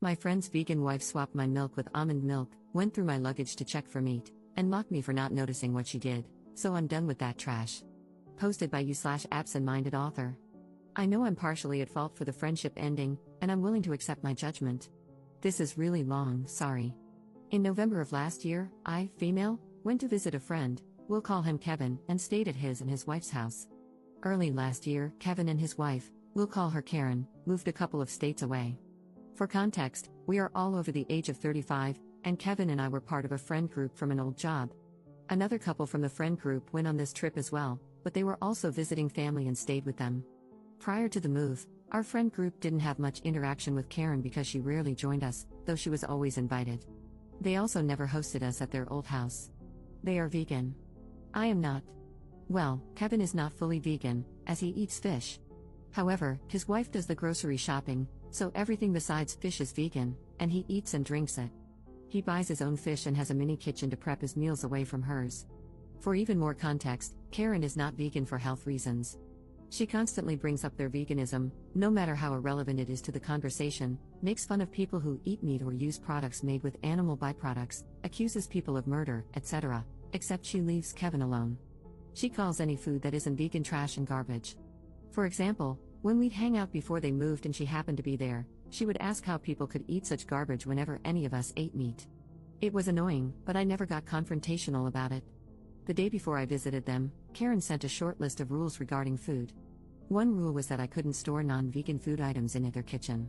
My friend's vegan wife swapped my milk with almond milk, went through my luggage to check for meat, and mocked me for not noticing what she did, so I'm done with that trash. Posted by you/absent-minded author. I know I'm partially at fault for the friendship ending, and I'm willing to accept my judgment. This is really long, sorry. In November of last year, I, female, went to visit a friend, we'll call him Kevin, and stayed at his and his wife's house. Early last year, Kevin and his wife, we'll call her Karen, moved a couple of states away. For context, we are all over the age of 35, and Kevin and I were part of a friend group from an old job. Another couple from the friend group went on this trip as well, but they were also visiting family and stayed with them. Prior to the move, our friend group didn't have much interaction with Karen because she rarely joined us, though she was always invited. They also never hosted us at their old house. They are vegan. I am not. Well, Kevin is not fully vegan, as he eats fish. However, his wife does the grocery shopping, so everything besides fish is vegan, and he eats and drinks it. He buys his own fish and has a mini kitchen to prep his meals away from hers. For even more context, Karen is not vegan for health reasons. She constantly brings up their veganism, no matter how irrelevant it is to the conversation, makes fun of people who eat meat or use products made with animal byproducts, accuses people of murder, etc., except she leaves Kevin alone. She calls any food that isn't vegan trash and garbage. For example, when we'd hang out before they moved and she happened to be there, she would ask how people could eat such garbage whenever any of us ate meat. It was annoying, but I never got confrontational about it. The day before I visited them, Karen sent a short list of rules regarding food. One rule was that I couldn't store non-vegan food items in their kitchen.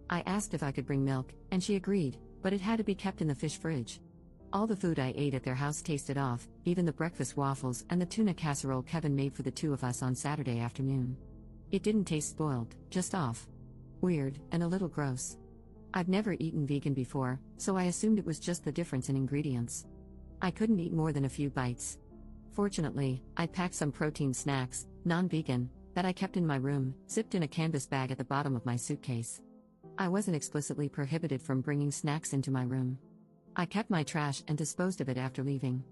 I asked if I could bring milk, and she agreed, but it had to be kept in the fish fridge. All the food I ate at their house tasted off, even the breakfast waffles and the tuna casserole Kevin made for the two of us on Saturday afternoon. It didn't taste spoiled, just off. Weird, and a little gross. I've never eaten vegan before, so I assumed it was just the difference in ingredients. I couldn't eat more than a few bites. Fortunately, I packed some protein snacks, non-vegan, that I kept in my room, zipped in a canvas bag at the bottom of my suitcase. I wasn't explicitly prohibited from bringing snacks into my room. I kept my trash and disposed of it after leaving.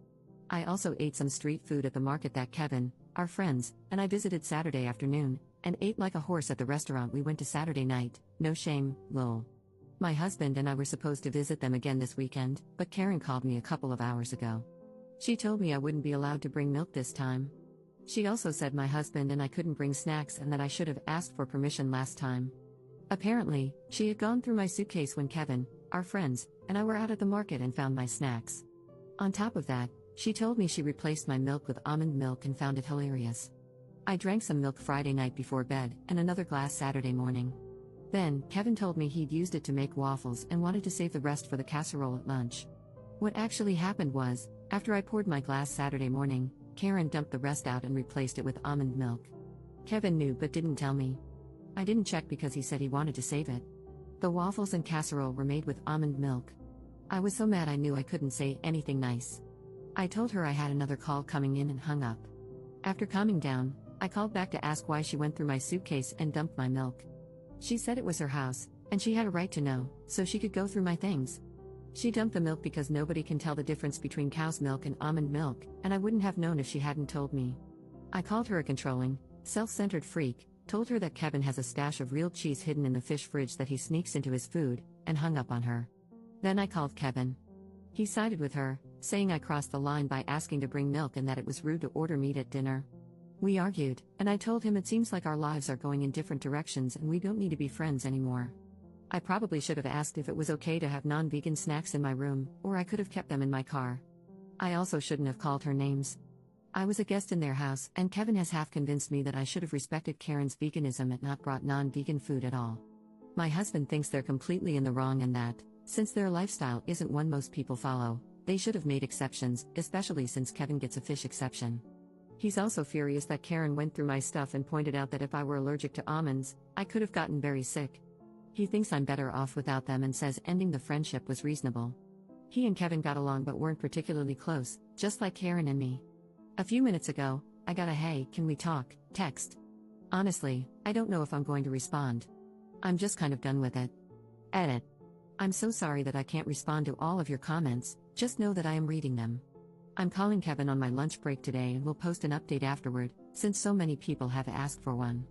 I also ate some street food at the market that Kevin, our friends, and I visited Saturday afternoon, and ate like a horse at the restaurant we went to Saturday night, no shame, lol. My husband and I were supposed to visit them again this weekend, but Karen called me a couple of hours ago. She told me I wouldn't be allowed to bring milk this time. She also said my husband and I couldn't bring snacks and that I should have asked for permission last time. Apparently, she had gone through my suitcase when Kevin, our friends, and I were out at the market and found my snacks. On top of that, she told me she replaced my milk with almond milk and found it hilarious. I drank some milk Friday night before bed and another glass Saturday morning. Then, Kevin told me he'd used it to make waffles and wanted to save the rest for the casserole at lunch. What actually happened was, after I poured my glass Saturday morning, Karen dumped the rest out and replaced it with almond milk. Kevin knew but didn't tell me. I didn't check because he said he wanted to save it. The waffles and casserole were made with almond milk. I was so mad I knew I couldn't say anything nice. I told her I had another call coming in and hung up. After calming down, I called back to ask why she went through my suitcase and dumped my milk. She said it was her house, and she had a right to know, so she could go through my things. She dumped the milk because nobody can tell the difference between cow's milk and almond milk, and I wouldn't have known if she hadn't told me. I called her a controlling, self-centered freak, told her that Kevin has a stash of real cheese hidden in the fish fridge that he sneaks into his food, and hung up on her. Then I called Kevin. He sided with her, saying I crossed the line by asking to bring milk and that it was rude to order meat at dinner. We argued, and I told him it seems like our lives are going in different directions and we don't need to be friends anymore. I probably should have asked if it was okay to have non-vegan snacks in my room, or I could have kept them in my car. I also shouldn't have called her names. I was a guest in their house, and Kevin has half convinced me that I should have respected Karen's veganism and not brought non-vegan food at all. My husband thinks they're completely in the wrong and that, since their lifestyle isn't one most people follow, they should have made exceptions, especially since Kevin gets a fish exception. He's also furious that Karen went through my stuff and pointed out that if I were allergic to almonds, I could have gotten very sick. He thinks I'm better off without them and says ending the friendship was reasonable. He and Kevin got along but weren't particularly close, just like Karen and me. A few minutes ago, I got a "hey, can we talk" text. Honestly, I don't know if I'm going to respond. I'm just kind of done with it. Edit. I'm so sorry that I can't respond to all of your comments, just know that I am reading them. I'm calling Kevin on my lunch break today and will post an update afterward, since so many people have asked for one.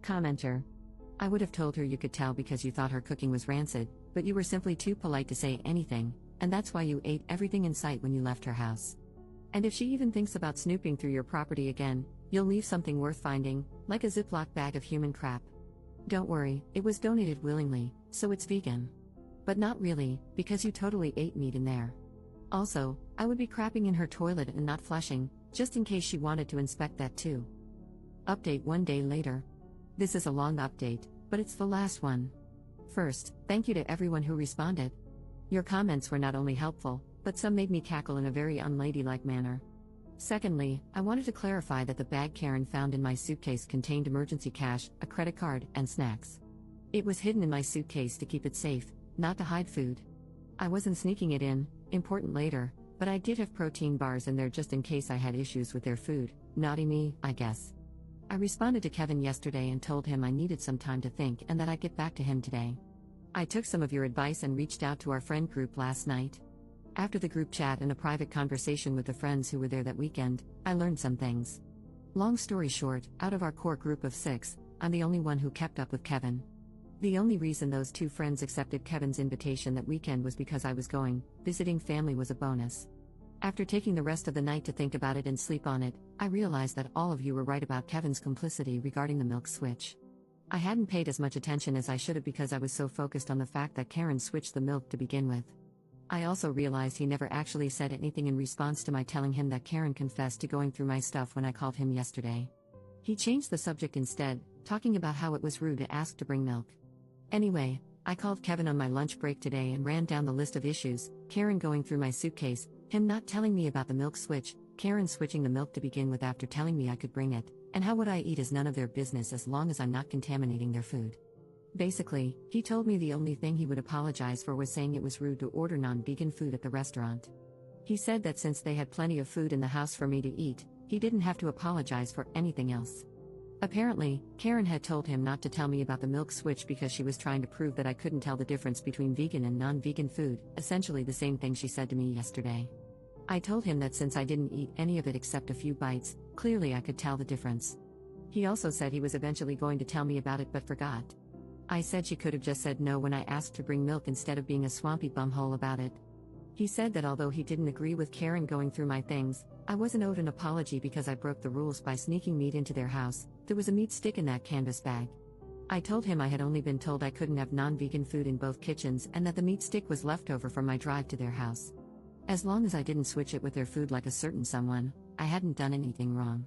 Commenter. I would have told her you could tell because you thought her cooking was rancid, But you were simply too polite to say anything, and that's why you ate everything in sight when you left her house. And if she even thinks about snooping through your property again, you'll leave something worth finding, like a Ziploc bag of human crap. Don't worry, it was donated willingly, so it's vegan. But not really, because you totally ate meat in there. Also, I would be crapping in her toilet and not flushing, just in case she wanted to inspect that too. Update 1 day later. This is a long update, but it's the last one. First, thank you to everyone who responded. Your comments were not only helpful, but some made me cackle in a very unladylike manner. Secondly, I wanted to clarify that the bag Karen found in my suitcase contained emergency cash, a credit card, and snacks. It was hidden in my suitcase to keep it safe, not to hide food. I wasn't sneaking it in, important later, but I did have protein bars in there just in case I had issues with their food. Naughty me, I guess. I responded to Kevin yesterday and told him I needed some time to think and that I'd get back to him today. I took some of your advice and reached out to our friend group last night. After the group chat and a private conversation with the friends who were there that weekend, I learned some things. Long story short, out of our core group of 6, I'm the only one who kept up with Kevin. The only reason those 2 friends accepted Kevin's invitation that weekend was because I was going, visiting family was a bonus. After taking the rest of the night to think about it and sleep on it, I realized that all of you were right about Kevin's complicity regarding the milk switch. I hadn't paid as much attention as I should have because I was so focused on the fact that Karen switched the milk to begin with. I also realized he never actually said anything in response to my telling him that Karen confessed to going through my stuff when I called him yesterday. He changed the subject instead, talking about how it was rude to ask to bring milk. Anyway, I called Kevin on my lunch break today and ran down the list of issues: Karen going through my suitcase, him not telling me about the milk switch, Karen switching the milk to begin with after telling me I could bring it, and how what I eat is none of their business as long as I'm not contaminating their food. Basically, he told me the only thing he would apologize for was saying it was rude to order non-vegan food at the restaurant. He said that since they had plenty of food in the house for me to eat, he didn't have to apologize for anything else. Apparently, Karen had told him not to tell me about the milk switch because she was trying to prove that I couldn't tell the difference between vegan and non-vegan food, essentially the same thing she said to me yesterday. I told him that since I didn't eat any of it except a few bites, clearly I could tell the difference. He also said he was eventually going to tell me about it but forgot. I said she could have just said no when I asked to bring milk instead of being a swampy bumhole about it. He said that although he didn't agree with Karen going through my things, I wasn't owed an apology because I broke the rules by sneaking meat into their house. There was a meat stick in that canvas bag. I told him I had only been told I couldn't have non-vegan food in both kitchens and that the meat stick was left over from my drive to their house. As long as I didn't switch it with their food like a certain someone, I hadn't done anything wrong.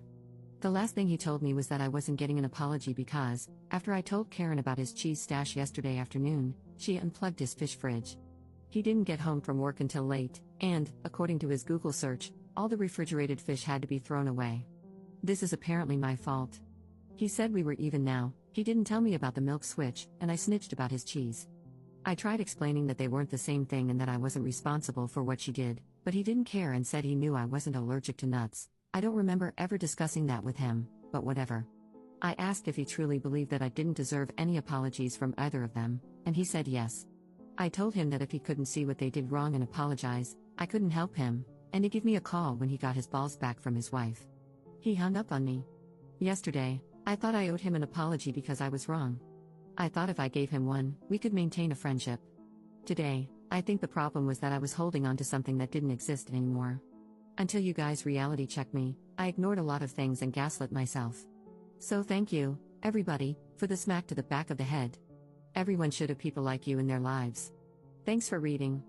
The last thing he told me was that I wasn't getting an apology because, after I told Karen about his cheese stash yesterday afternoon, she unplugged his fish fridge. He didn't get home from work until late, and, according to his Google search, all the refrigerated fish had to be thrown away. This is apparently my fault. He said we were even now. He didn't tell me about the milk switch, and I snitched about his cheese. I tried explaining that they weren't the same thing and that I wasn't responsible for what she did, but he didn't care and said he knew I wasn't allergic to nuts. I don't remember ever discussing that with him, but whatever. I asked if he truly believed that I didn't deserve any apologies from either of them, and he said yes. I told him that if he couldn't see what they did wrong and apologize, I couldn't help him, and to give me a call when he got his balls back from his wife. He hung up on me. Yesterday, I thought I owed him an apology because I was wrong. I thought if I gave him one, we could maintain a friendship. Today, I think the problem was that I was holding on to something that didn't exist anymore. Until you guys reality checked me, I ignored a lot of things and gaslit myself. So thank you, everybody, for the smack to the back of the head. Everyone should have people like you in their lives. Thanks for reading.